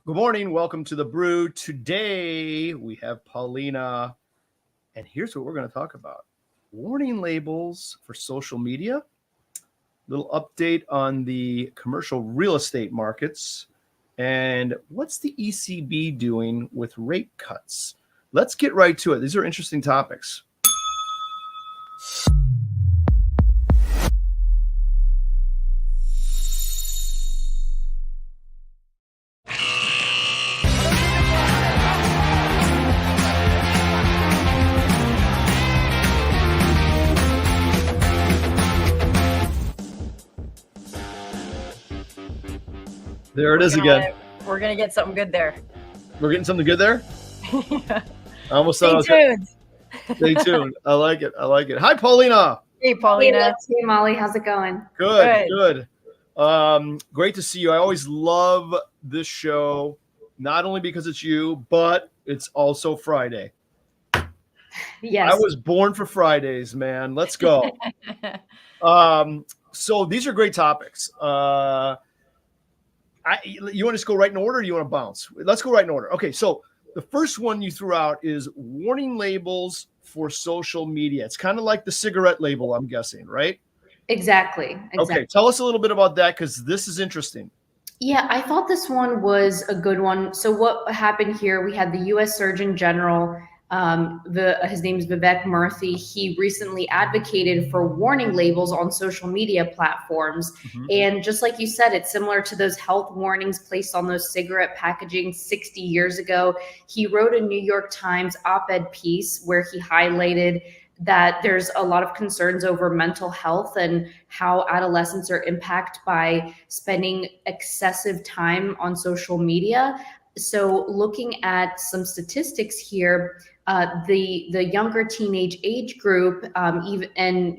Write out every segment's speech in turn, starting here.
Good morning. Welcome to the Brew. Today we have Paulina, and here's what we're going to talk about: warning labels for social media, little update on the commercial real estate markets, and what's the ECB doing with rate cuts. Let's get right to it. These are interesting topics. There it is again. We're going to get something good there. We're getting something good there? Yeah. I almost thought Stay tuned. Stay tuned. I like it. Hi, Paulina. Hey, Paulina. Hey, Molly. How's it going? Good. Great to see you. I always love this show, not only because it's you, but it's also Friday. Yes. I was born for Fridays, man. Let's go. So these are great topics. You want to just go right in order, or do you want to bounce? Let's go right in order. Okay, so the first one you threw out is warning labels for social media. It's kind of like the cigarette label, I'm guessing, right? Exactly. Okay, tell us a little bit about that, because this is interesting. Yeah, I thought this one was a good one. So what happened here, we had the U.S. Surgeon General, his name is Vivek Murthy. He recently advocated for warning labels on social media platforms. Mm-hmm. And just like you said, it's similar to those health warnings placed on those cigarette packaging 60 years ago. He wrote a New York Times op-ed piece where he highlighted that there's a lot of concerns over mental health and how adolescents are impacted by spending excessive time on social media. So looking at some statistics here, the younger teenage age group, even and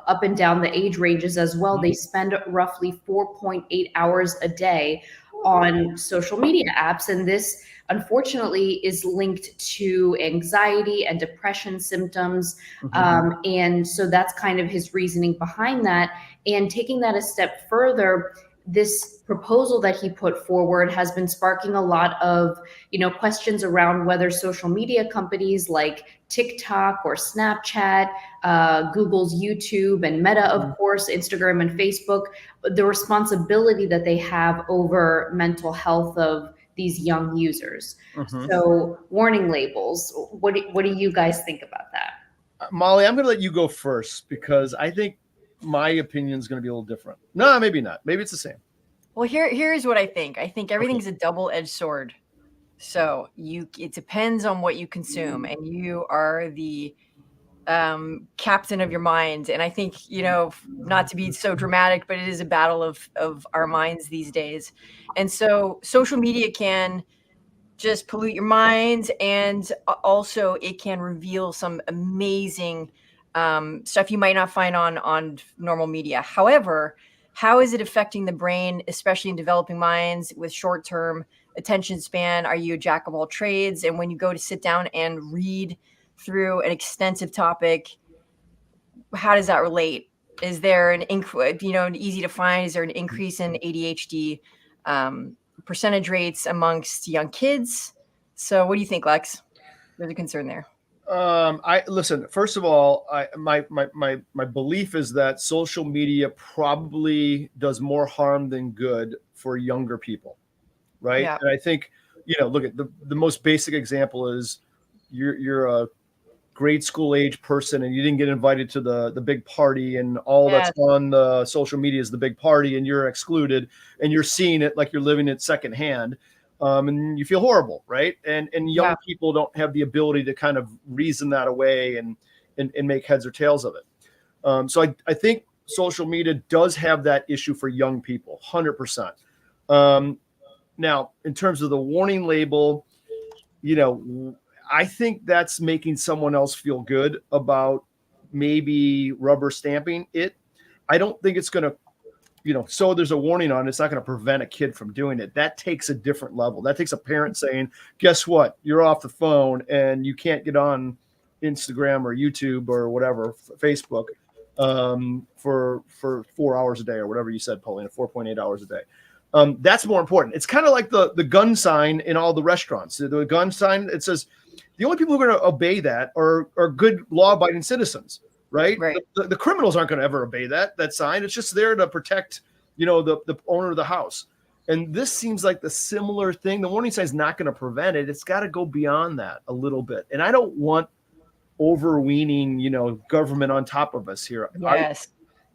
up and down the age ranges as well, they spend roughly 4.8 hours a day on social media apps, and this unfortunately is linked to anxiety and depression symptoms. Mm-hmm. And so that's kind of his reasoning behind that. And taking that a step further, this proposal that he put forward has been sparking a lot of, questions around whether social media companies like TikTok or Snapchat, Google's YouTube, and Meta, of course, Instagram and Facebook, the responsibility that they have over mental health of these young users. Mm-hmm. So warning labels, what do you guys think about that? Molly, I'm going to let you go first, because I think my opinion is going to be a little different. No, maybe not. Maybe it's the same. Well, here's what I think. I think everything's a double-edged sword. So it depends on what you consume, and you are the captain of your mind. And I think, not to be so dramatic, but it is a battle of our minds these days. And so social media can just pollute your mind, and also it can reveal some amazing stuff you might not find on normal media. However, how is it affecting the brain, especially in developing minds with short-term attention span? Are you a jack of all trades? And when you go to sit down and read through an extensive topic, how does that relate? Is there an easy to find? Is there an increase in ADHD percentage rates amongst young kids? So what do you think, Lex? There's a concern there. Listen, first of all, my belief is that social media probably does more harm than good for younger people, right? Yeah. And I think, look at the most basic example is you're a grade school age person and you didn't get invited to the big party, and all that's on the social media is the big party, and you're excluded, and you're seeing it like you're living it secondhand. And you feel horrible, right? And young people don't have the ability to kind of reason that away and make heads or tails of it. So I think social media does have that issue for young people, 100%. Now, in terms of the warning label, I think that's making someone else feel good about maybe rubber stamping it. I don't think it's going to, so there's a warning on it. It's not going to prevent a kid from doing it. That takes a different level. That takes a parent saying, guess what? You're off the phone and you can't get on Instagram or YouTube or whatever, Facebook, for 4 hours a day, or whatever you said, Paulina, 4.8 hours a day. That's more important. It's kind of like the gun sign in all the restaurants. The gun sign, it says the only people who are going to obey that are good law-abiding citizens, right? Right. The criminals aren't going to ever obey that sign. It's just there to protect, the owner of the house. And this seems like the similar thing. The warning sign is not going to prevent it. It's got to go beyond that a little bit. And I don't want overweening, government on top of us here. Yes.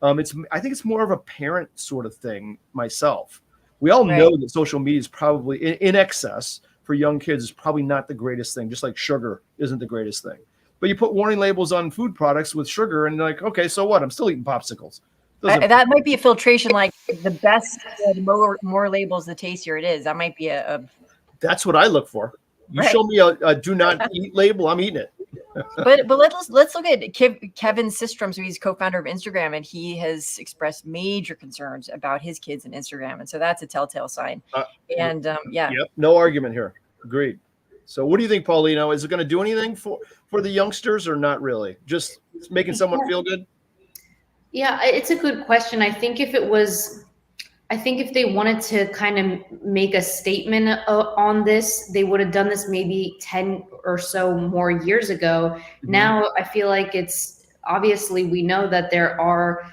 I think it's more of a parent sort of thing myself. We all know that social media is probably in excess for young kids is probably not the greatest thing, just like sugar isn't the greatest thing. But you put warning labels on food products with sugar and like, okay, so what? I'm still eating popsicles. That might be a filtration, like the best, the more labels, the tastier it is. That might be That's what I look for. You show me a do not eat label, I'm eating it. but let's look at Kevin Systrom. So he's co-founder of Instagram, and he has expressed major concerns about his kids and Instagram, and so that's a telltale sign. Yep, no argument here. Agreed. So what do you think, Paulino? Is it going to do anything for the youngsters or not really? Just making someone feel good? Yeah, it's a good question. I think if they wanted to kind of make a statement on this, they would have done this maybe 10 or so more years ago. Mm-hmm. Now, I feel like it's obviously we know that there are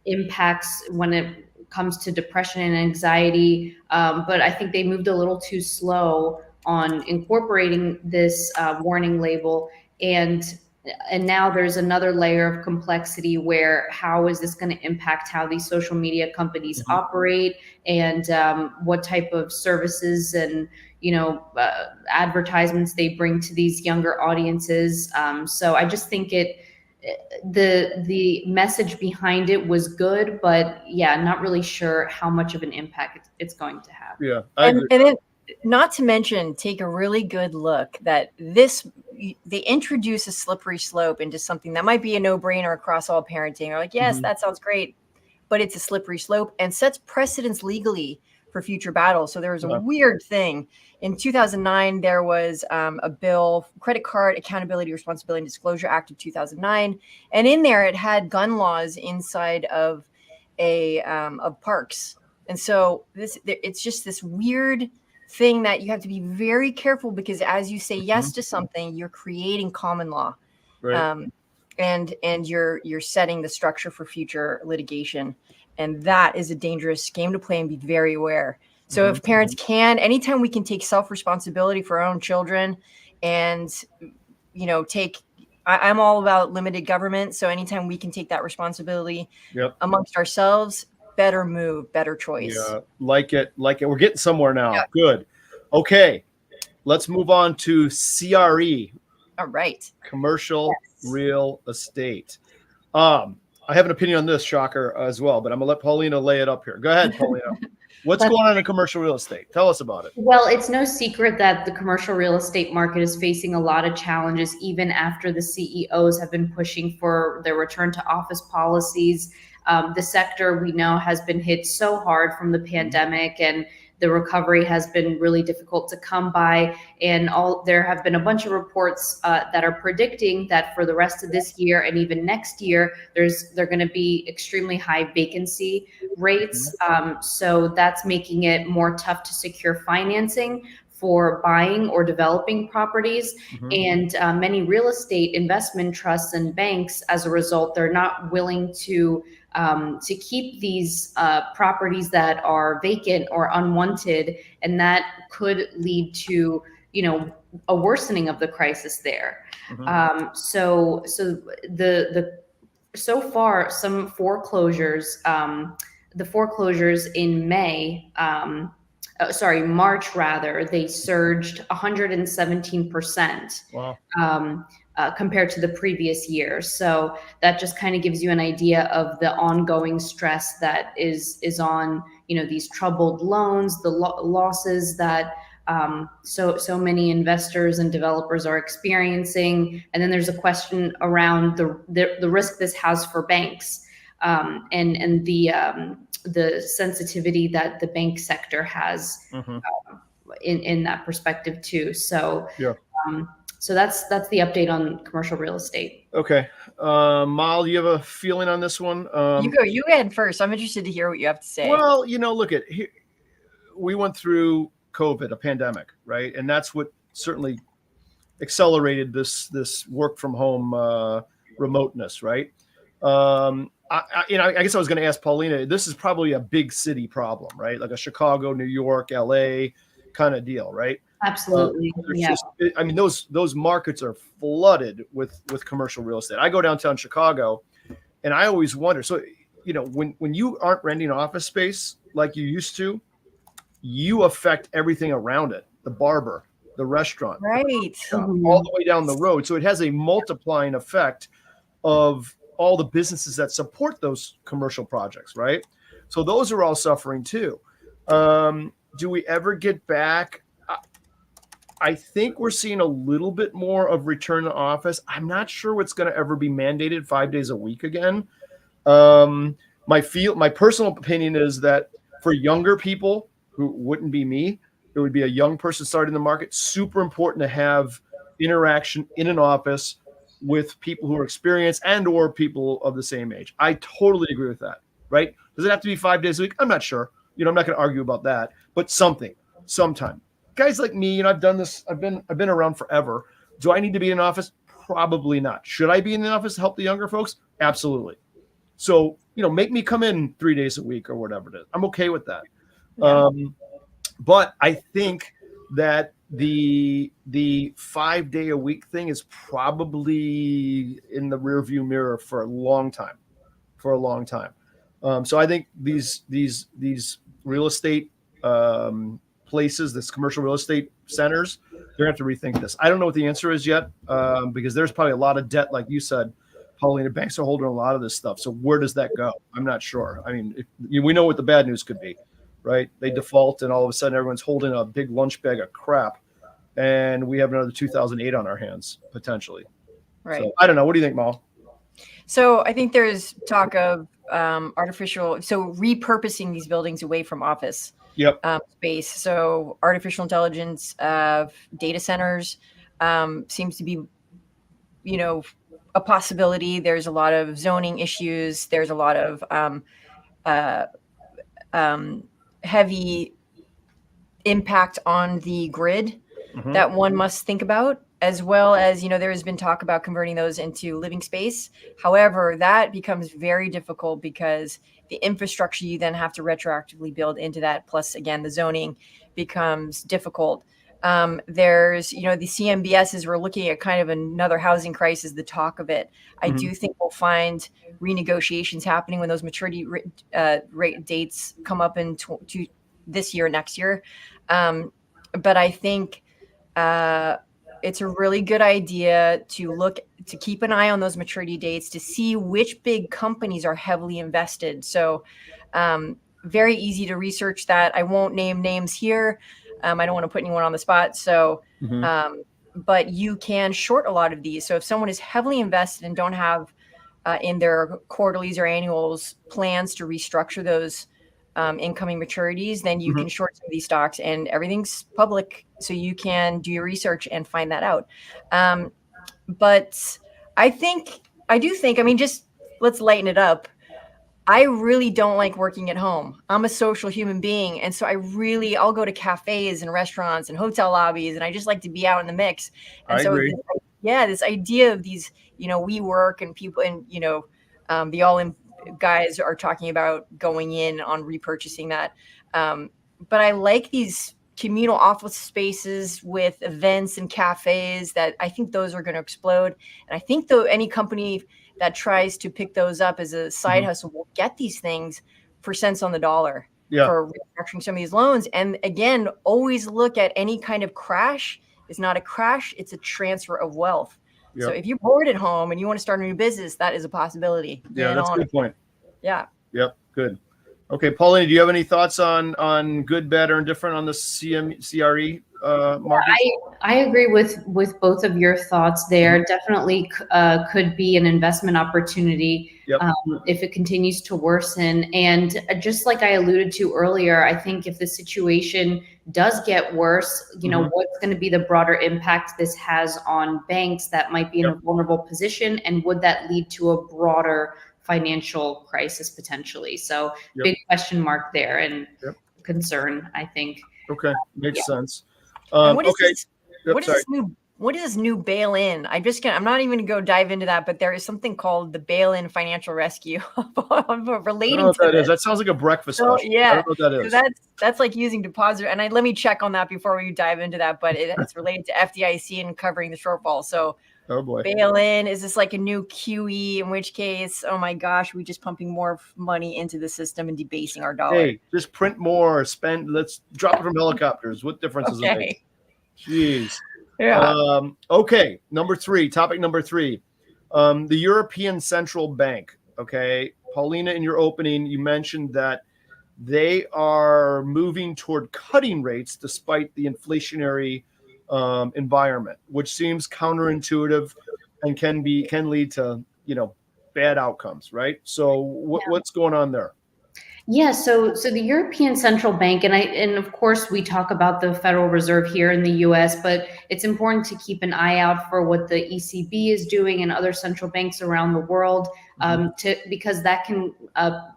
impacts when it comes to depression and anxiety, but I think they moved a little too slow on incorporating this warning label. And now there's another layer of complexity where how is this going to impact how these social media companies operate and what type of services and advertisements they bring to these younger audiences. So I just think the message behind it was good, but not really sure how much of an impact it's going to have. Yeah, I agree. And then, not to mention, take a really good look that they introduce a slippery slope into something that might be a no-brainer across all parenting. Or like, yes, that sounds great, but it's a slippery slope and sets precedents legally for future battles. So there was a weird thing. In 2009, there was a bill, Credit Card Accountability, Responsibility, and Disclosure Act of 2009. And in there, it had gun laws inside of of parks. And so it's just this weird thing that you have to be very careful, because as you say yes to something, you're creating common law, and you're setting the structure for future litigation, and that is a dangerous game to play and be very aware. So if parents can, anytime we can take self-responsibility for our own children, and I'm all about limited government. So anytime we can take that responsibility amongst ourselves, better move, better choice. Yeah, like it. We're getting somewhere now. Yeah. Good. Okay. Let's move on to CRE. All right. Commercial real estate. I have an opinion on this, shocker, as well, but I'm going to let Paulina lay it up here. Go ahead, Paulina. What's going on in commercial real estate? Tell us about it. Well, it's no secret that the commercial real estate market is facing a lot of challenges, even after the CEOs have been pushing for their return to office policies. The sector we know has been hit so hard from the pandemic, and the recovery has been really difficult to come by. And there have been a bunch of reports that are predicting that for the rest of this year and even next year, they're going to be extremely high vacancy rates. So that's making it more tough to secure financing for buying or developing properties. And many real estate investment trusts and banks, as a result, they're not willing to keep these properties that are vacant or unwanted, and that could lead to a worsening of the crisis there. So far some foreclosures, the foreclosures in March rather, they surged 117%. Wow. Compared to the previous year. So that just kind of gives you an idea of the ongoing stress that is on, these troubled loans, the losses that so many investors and developers are experiencing. And then there's a question around the risk this has for banks, and the sensitivity that the bank sector has in that perspective too. So So that's the update on commercial real estate. Okay. Mal, do you have a feeling on this one? You go ahead first. I'm interested to hear what you have to say. Well, look at here. We went through COVID, a pandemic, right? And that's what certainly accelerated this work from home remoteness, right? I guess I was going to ask Paulina, this is probably a big city problem, right? Like a Chicago, New York, LA kind of deal, right? Absolutely. Yeah. Those markets are flooded with commercial real estate. I go downtown Chicago and I always wonder. So, when you aren't renting office space like you used to, you affect everything around it, the barber, the restaurant, right, all the way down the road. So it has a multiplying effect of all the businesses that support those commercial projects, right? So those are all suffering too. Do we ever get back? I think we're seeing a little bit more of return to office. I'm not sure what's going to ever be mandated 5 days a week again. My personal opinion is that for younger people who wouldn't be me, it would be a young person starting the market. Super important to have interaction in an office with people who are experienced and or people of the same age. I totally agree with that, right? Does it have to be 5 days a week? I'm not sure. I'm not going to argue about that, but sometime. Guys like me, I've done this. I've been around forever. Do I need to be in an office? Probably not. Should I be in the office to help the younger folks? Absolutely. So, make me come in 3 days a week or whatever it is. I'm okay with that. Yeah. But I think that the 5 day a week thing is probably in the rearview mirror for a long time. So I think these real estate places, this commercial real estate centers, they're going to have to rethink this. I don't know what the answer is yet, because there's probably a lot of debt, like you said, Paulina. Banks are holding a lot of this stuff. So where does that go? I'm not sure. I mean, we know what the bad news could be, right? They default, and all of a sudden everyone's holding a big lunch bag of crap, and we have another 2008 on our hands potentially. Right. So I don't know. What do you think, Mal? So I think there's talk of repurposing these buildings away from office space. So artificial intelligence, data centers seems to be, a possibility. There's a lot of zoning issues. There's a lot of heavy impact on the grid that one must think about, as well as, there has been talk about converting those into living space. However, that becomes very difficult because the infrastructure you then have to retroactively build into that, plus again, the zoning becomes difficult. There's, the CMBSs, we're looking at kind of another housing crisis, the talk of it. I do think we'll find renegotiations happening when those maturity rate dates come up in this year, next year. But I think it's a really good idea to keep an eye on those maturity dates to see which big companies are heavily invested. So very easy to research that. I won't name names here. I don't want to put anyone on the spot. So, but you can short a lot of these. So if someone is heavily invested and don't have in their quarterlies or annuals plans to restructure those incoming maturities, then you can short some of these stocks, and everything's public. So you can do your research and find that out. But I do think, just let's lighten it up. I really don't like working at home. I'm a social human being. And so I'll go to cafes and restaurants and hotel lobbies, and I just like to be out in the mix. And I agree. This idea of these, WeWork and people, and, the all-in guys are talking about going in on repurchasing that. But I like these communal office spaces with events and cafes that I think those are going to explode. And I think any company that tries to pick those up as a side hustle will get these things for cents on the dollar for restructuring some of these loans. And again, always look at any kind of crash is not a crash, it's a transfer of wealth. Yep. So if you're bored at home and you want to start a new business, that is a possibility. Yeah, that's a good point. Yeah. Yep. Good. Okay, Paulina, do you have any thoughts on good, bad, or indifferent on the CRE Marcus? I agree with both of your thoughts there. Mhm. Definitely could be an investment opportunity Yep. if it continues to worsen. And just like I alluded to earlier, I think if the situation does get worse, you know, what's going to be the broader impact this has on banks that might be in a vulnerable position, and would that lead to a broader financial crisis potentially? So big question mark there, and concern, I think. Okay, makes sense. And what is Okay. this? What is this new bail-in? I'm not even gonna go dive into that, but there is something called the bail-in financial rescue relating to that this. is. That sounds like a breakfast So special. I yeah, don't know what that is. so that's like using deposit. And let me check on that before we dive into that. But it's related to FDIC and covering the shortfall. So oh boy, bail-in, is this like a new QE? In which case, oh my gosh, we just pumping more money into the system and debasing our dollar. Hey, just print more, spend. Let's drop it from helicopters. What difference does it make? Jeez. Yeah. Okay. Topic number three. The European Central Bank. Okay. Paulina, in your opening, you mentioned that they are moving toward cutting rates despite the inflationary environment, which seems counterintuitive and can lead to, bad outcomes, right? So what's going on there? Yeah, so the European Central Bank, and of course we talk about the Federal Reserve here in the US, but it's important to keep an eye out for what the ECB is doing and other central banks around the world, because that can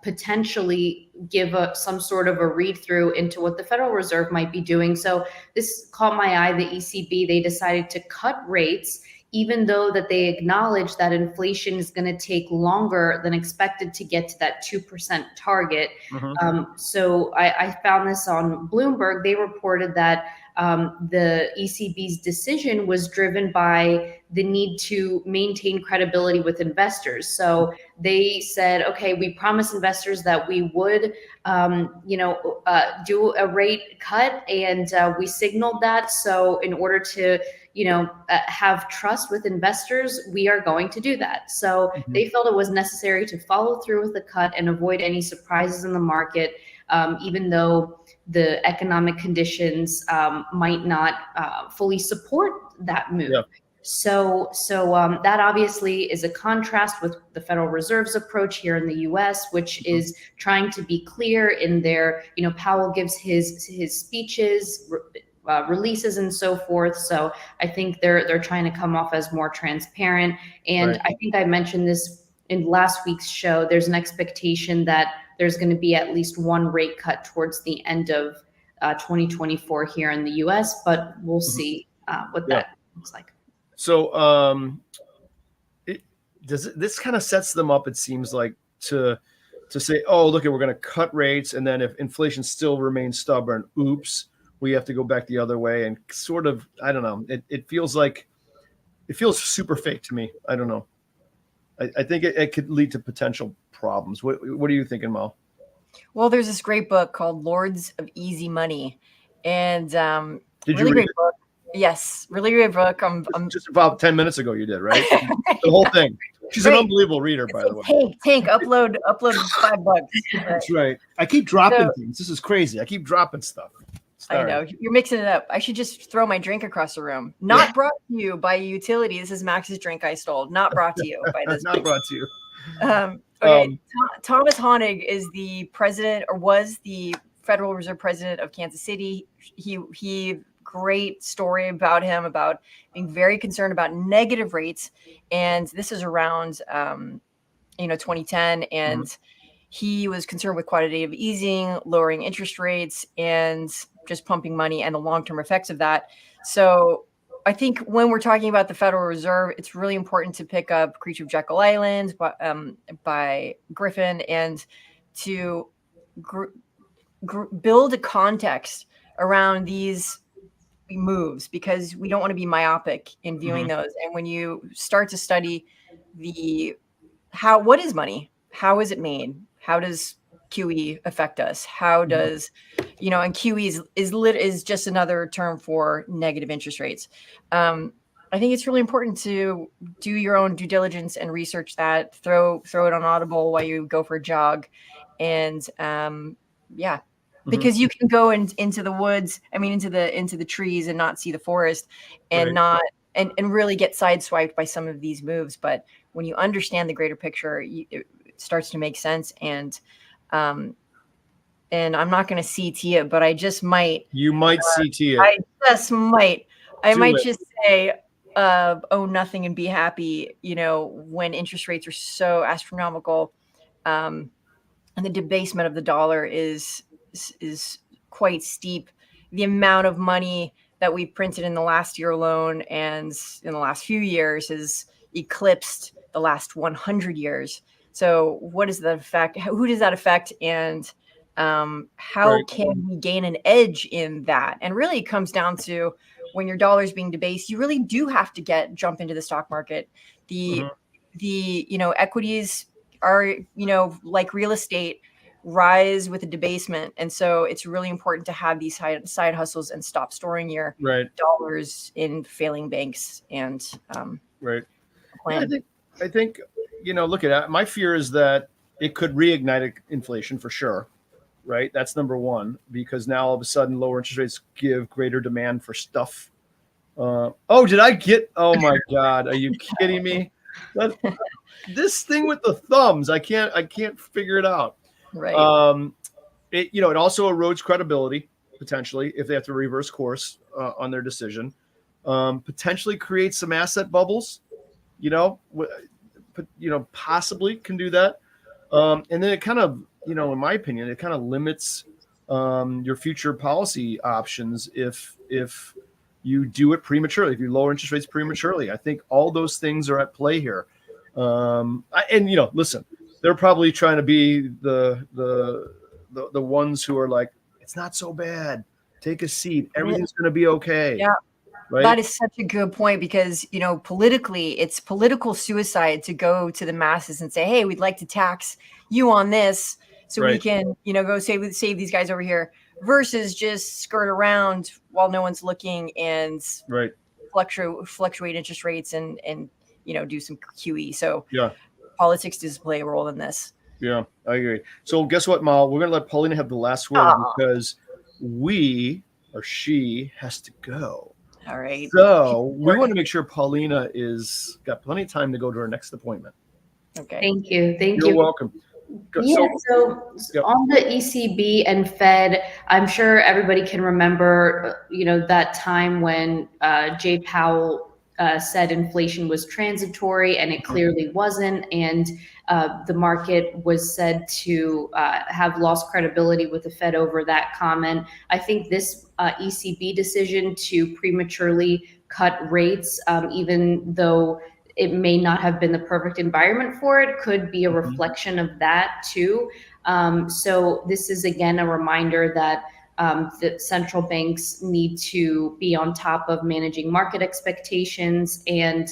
potentially give some sort of a read through into what the Federal Reserve might be doing. So this caught my eye. The ECB, they decided to cut rates, even though that they acknowledge that inflation is going to take longer than expected to get to that 2% target. So I found this on Bloomberg. They reported that the ECB's decision was driven by the need to maintain credibility with investors. So they said, okay, we promised investors that we would, do a rate cut, and we signaled that. So in order to have trust with investors, we are going to do that. So they felt it was necessary to follow through with the cut and avoid any surprises in the market, even though the economic conditions might not fully support that move. Yeah. So that obviously is a contrast with the Federal Reserve's approach here in the U.S., which is trying to be clear in their, Powell gives his speeches, releases and so forth. So I think they're trying to come off as more transparent. And I think I mentioned this in last week's show. There's an expectation that there's going to be at least one rate cut towards the end of 2024 here in the US, but we'll see what that looks like. So this kind of sets them up, it seems like, to say, oh, look, we're going to cut rates, and then if inflation still remains stubborn, oops, we have to go back the other way, and sort of, I don't know. It feels super fake to me. I don't know. I think it could lead to potential problems. What are you thinking, Mo? Well, there's this great book called Lords of Easy Money, and did you read it? Book. Yes, really great book. I'm just about 10 minutes ago. You did, right? The whole thing. She's an unbelievable reader, by the way. Tank, upload $5. That's right. I keep dropping things. This is crazy. I keep dropping stuff. I know. You're mixing it up. I should just throw my drink across the room. Not brought to you by utility. This is Max's drink I stole. Not brought to you by this. Not brought to you. Thomas Honig is the president, or was the Federal Reserve president of Kansas City. He great story about him, about being very concerned about negative rates. And this is around, 2010. And he was concerned with quantitative easing, lowering interest rates, and just pumping money and the long-term effects of that. So I think when we're talking about the Federal Reserve, it's really important to pick up Creature of Jekyll Island by Griffin, and to build a context around these moves, because we don't want to be myopic in viewing those. And when you start to study what is money? How is it made? How does QE affect us? How does, and QE is just another term for negative interest rates. I think it's really important to do your own due diligence and research that, throw it on Audible while you go for a jog. And because you can go into the woods. I mean, into the trees and not see the forest, and not and really get sideswiped by some of these moves. But when you understand the greater picture, it starts to make sense. And I'm not going to CT it, but I just might. You might CT it. I just might. I might just say, own nothing and be happy. When interest rates are so astronomical, and the debasement of the dollar is quite steep. The amount of money that we printed in the last year alone and in the last few years has eclipsed the last 100 years. So what does that affect? Who does that affect? And how can we gain an edge in that? And really it comes down to, when your dollar is being debased, you really do have to jump into the stock market. The equities are, like real estate, rise with the debasement. And so it's really important to have these side hustles and stop storing your dollars in failing banks and plan. I think, look at it. My fear is that it could reignite inflation for sure. Right. That's number one, because now all of a sudden lower interest rates give greater demand for stuff. Oh my God. Are you kidding me? This thing with the thumbs, I can't figure it out. Right. It also erodes credibility potentially if they have to reverse course on their decision. Potentially creates some asset bubbles. Possibly can do that. And then it kind of, in my opinion, it kind of limits your future policy options if you do it prematurely, if you lower interest rates prematurely. I think all those things are at play here. Listen, they're probably trying to be the ones who are like, it's not so bad. Take a seat. Everything's going to be okay. Yeah. Right? That is such a good point, because, politically, it's political suicide to go to the masses and say, hey, we'd like to tax you on this so we can, go save these guys over here, versus just skirt around while no one's looking and fluctuate interest rates and do some QE. So politics does play a role in this. Yeah, I agree. So guess what, Mal? We're going to let Paulina have the last word because she has to go. All right. So we want to make sure Paulina is got plenty of time to go to her next appointment. Okay. Thank you. You're welcome. So on the ECB and Fed, I'm sure everybody can remember, that time when Jay Powell said inflation was transitory, and it clearly wasn't. And the market was said to have lost credibility with the Fed over that comment. I think this ECB decision to prematurely cut rates, even though it may not have been the perfect environment for it, could be a reflection of that too. So this is, again, a reminder that the central banks need to be on top of managing market expectations, and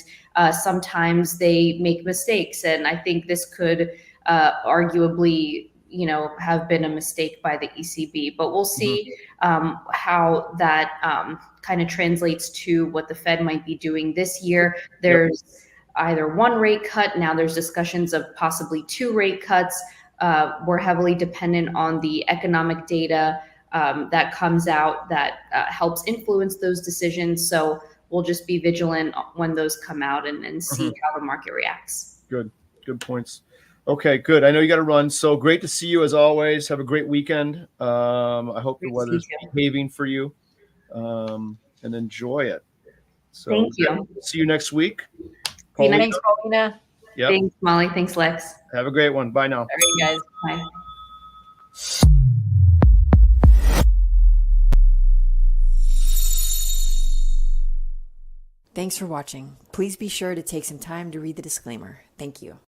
sometimes they make mistakes. And I think this could arguably, have been a mistake by the ECB, but we'll see how that kind of translates to what the Fed might be doing this year. There's either one rate cut. Now there's discussions of possibly 2 rate cuts. We're heavily dependent on the economic data that comes out that helps influence those decisions. So we'll just be vigilant when those come out and see how the market reacts. Good points. Okay, good. I know you got to run. So great to see you as always. Have a great weekend. I hope the weather's behaving for you, and enjoy it. So thank you. See you next week. Paulina. Thanks, Paulina. Yep. Thanks, Molly. Thanks, Lex. Have a great one. Bye now. All right, guys. Bye. Thanks for watching. Please be sure to take some time to read the disclaimer. Thank you.